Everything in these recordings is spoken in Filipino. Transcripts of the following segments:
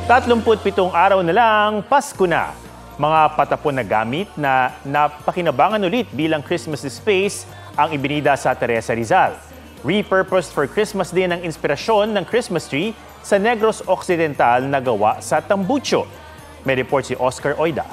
37 araw na lang, Pasko na. Mga patapon na gamit na napakinabangan ulit bilang Christmas displays ang ibinida sa Teresa Rizal. Repurposed for Christmas din ang inspirasyon ng Christmas tree sa Negros Occidental na gawa sa Tambucho. May report si Oscar Oida.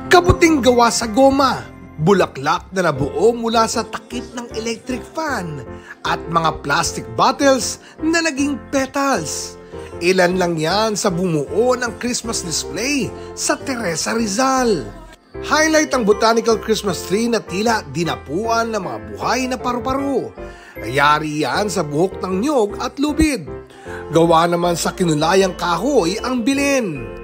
Kabuting gawa sa goma, bulaklak na nabuo mula sa takip ng electric fan at mga plastic bottles na naging petals. Ilan lang yan sa bumuo ng Christmas display sa Teresa Rizal. Highlight ang botanical Christmas tree na tila dinapuan ng mga buhay na paru-paro. Yari yan sa buhok ng niyog at lubid. Gawa naman sa kinulayang kahoy ang bilin.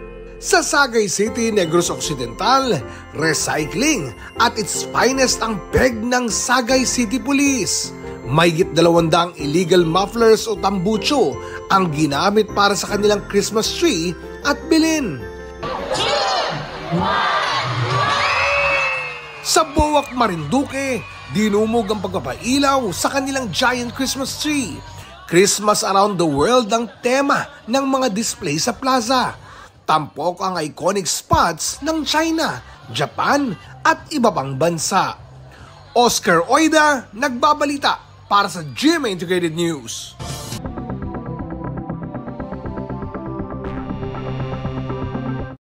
Sa Sagay City, Negros Occidental, recycling at its finest ang peg ng Sagay City Police. Mahigit 200 illegal mufflers o tambucho ang ginamit para sa kanilang Christmas tree at bilin. Sa Boac, Marinduque, dinumog ang pagpapailaw sa kanilang giant Christmas tree. Christmas around the world ang tema ng mga display sa plaza. Tampok ang iconic spots ng China, Japan at iba pang bansa. Oscar Oida, nagbabalita para sa GMA Integrated News.